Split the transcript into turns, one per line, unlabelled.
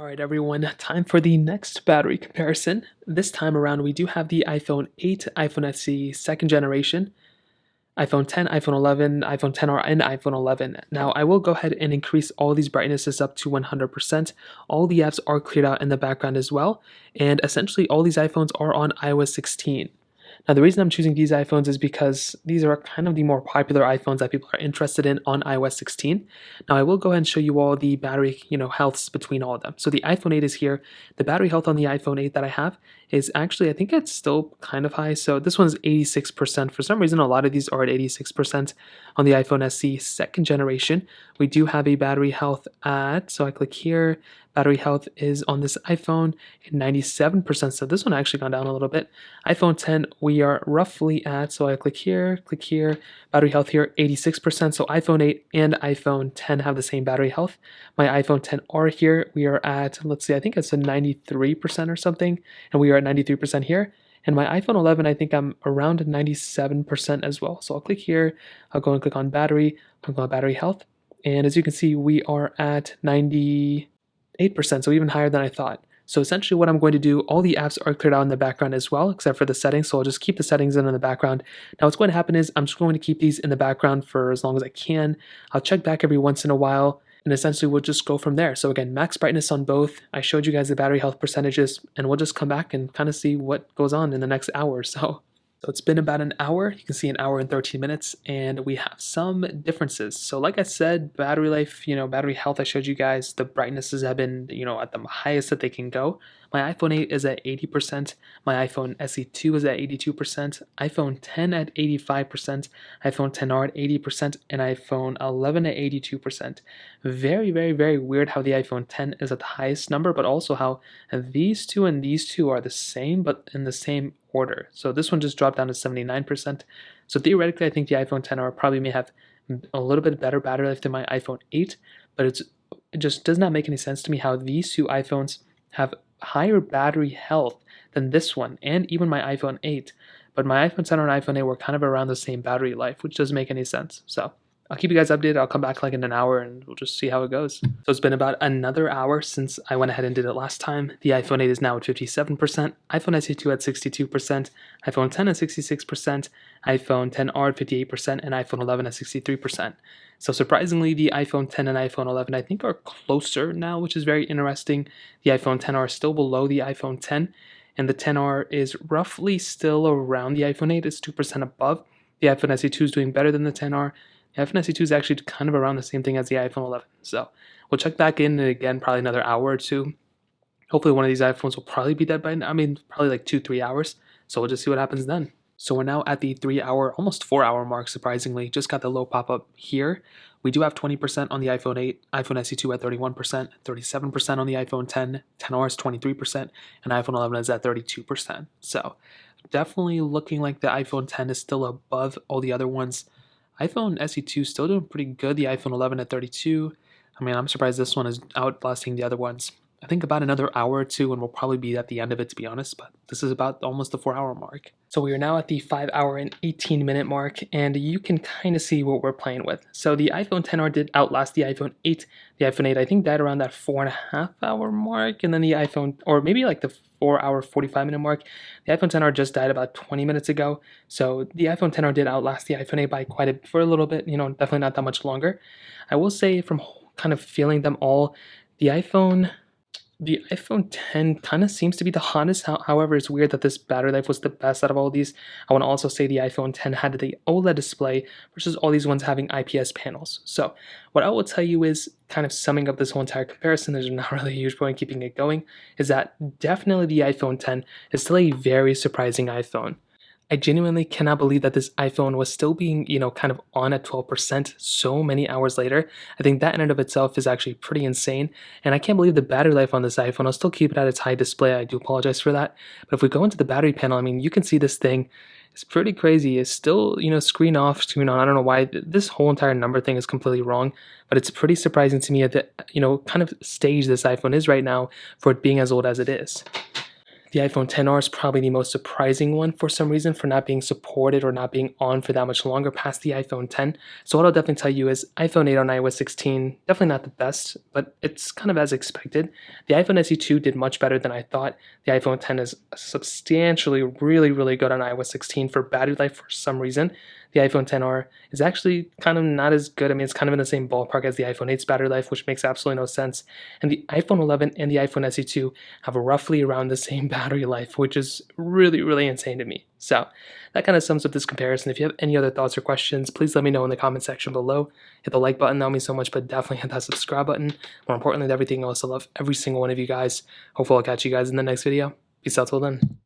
All right, everyone, time for the next battery comparison. This time around, we do have the iPhone 8, iPhone SE second generation, iPhone 10, iPhone 11, iPhone XR, and iPhone 11. Now, I will go ahead and increase all these brightnesses up to 100%. All the apps are cleared out in the background as well, and essentially all these iPhones are on iOS 16. Now, the reason I'm choosing these iPhones is because these are kind of the more popular iPhones that people are interested in on iOS 16. Now, I will go ahead and show you all the battery, healths between all of them. So the iPhone 8 is here. The battery health on the iPhone 8 that I have is actually, I think it's still kind of high. So this one's 86%. For some reason, a lot of these are at 86%. On the iPhone SE second generation, we do have a battery health so I click here. Battery health is on this iPhone at 97%. So this one actually gone down a little bit. iPhone 10, we are roughly at, so I click here, battery health here, 86%. So iPhone 8 and iPhone 10 have the same battery health. My iPhone XR here, we are at, let's see, I think it's a 93% or something, and we are at 93% here. And my iPhone 11, I think I'm around 97% as well. So I'll click here, I'll go and click on battery, click on battery health. And as you can see, we are at 98%, so even higher than I thought. So essentially what I'm going to do, all the apps are cleared out in the background as well, except for the settings. So I'll just keep the settings in the background. Now what's going to happen is I'm just going to keep these in the background for as long as I can. I'll check back every once in a while, and essentially we'll just go from there. So again, max brightness on both. I showed you guys the battery health percentages, and we'll just come back and kind of see what goes on in the next hour or so. So it's been about an hour. You can see an hour and 13 minutes, and we have some differences. So like I said, battery life, battery health, I showed you guys the brightnesses have been, at the highest that they can go. My iPhone 8 is at 80%. My iPhone SE2 is at 82%. iPhone 10 at 85%. iPhone XR at 80%. And iPhone 11 at 82%. Very, very, very weird how the iPhone 10 is at the highest number, but also how these two and these two are the same, but in the same order. So this one just dropped down to 79%. So theoretically, I think the iPhone XR probably may have a little bit better battery life than my iPhone 8, but it just does not make any sense to me how these two iPhones have higher battery health than this one and even my iPhone 8. But my iPhone XR and iPhone 8 were kind of around the same battery life, which doesn't make any sense. So I'll keep you guys updated. I'll come back like in an hour and we'll just see how it goes. So it's been about another hour since I went ahead and did it last time. The iPhone 8 is now at 57%, iPhone SE2 at 62%, iPhone 10 at 66%, iPhone XR at 58%, and iPhone 11 at 63%. So surprisingly, the iPhone 10 and iPhone 11 I think are closer now, which is very interesting. The iPhone XR is still below the iPhone 10, and the XR is roughly still around the iPhone 8. It's 2% above. The iPhone SE2 is doing better than the XR. The iPhone SE2 is actually kind of around the same thing as the iPhone 11. So we'll check back in again, probably another hour or two. Hopefully one of these iPhones will probably be dead by now. Probably like 2-3 hours. So we'll just see what happens then. So we're now at the 3-hour, almost 4-hour mark, surprisingly. Just got the low pop-up here. We do have 20% on the iPhone 8, iPhone SE2 at 31%, 37% on the iPhone 10, XR is 23%, and iPhone 11 is at 32%. So definitely looking like the iPhone 10 is still above all the other ones. iPhone SE2 still doing pretty good. The iPhone 11 at 32. I'm surprised this one is outlasting the other ones. I think about another hour or two and we'll probably be at the end of it, to be honest, but this is about almost the 4-hour mark. So we are now at the 5-hour and 18-minute mark, and you can kind of see what we're playing with. So the iPhone XR did outlast the iPhone 8. The iPhone 8, I think, died around that 4.5-hour mark, and then the iPhone, or maybe like the 4-hour, 45-minute mark. The iPhone XR just died about 20 minutes ago, so the iPhone XR did outlast the iPhone 8 by for a little bit, definitely not that much longer. I will say, from kind of feeling them all, the iPhone 10 kind of seems to be the hottest. However, it's weird that this battery life was the best out of all of these. I want to also say the iPhone 10 had the OLED display versus all these ones having IPS panels. So what I will tell you is, kind of summing up this whole entire comparison, there's not really a huge point in keeping it going, is that definitely the iPhone 10 is still a very surprising iPhone. I genuinely cannot believe that this iPhone was still being, kind of on at 12% so many hours later. I think that in and of itself is actually pretty insane. And I can't believe the battery life on this iPhone. I'll still keep it at its high display. I do apologize for that. But if we go into the battery panel, you can see this thing is pretty crazy. It's still, screen off, screen on. I don't know why this whole entire number thing is completely wrong, but it's pretty surprising to me at the, kind of stage this iPhone is right now for it being as old as it is. The iPhone XR is probably the most surprising one for some reason for not being supported or not being on for that much longer past the iPhone X. So what I'll definitely tell you is iPhone 8 on iOS 16, definitely not the best, but it's kind of as expected. The iPhone SE 2 did much better than I thought. The iPhone X is substantially really good on iOS 16 for battery life for some reason. The iPhone XR is actually kind of not as good. I mean, it's kind of in the same ballpark as the iPhone 8's battery life, which makes absolutely no sense. And the iPhone 11 and the iPhone SE 2 have roughly around the same battery life, which is really insane to me. So that kind of sums up this comparison. If you have any other thoughts or questions, please let me know in the comment section below. Hit the like button, that would mean so much, but definitely hit that subscribe button. More importantly than everything else, I love every single one of you guys. Hopefully I'll catch you guys in the next video. Peace out till then.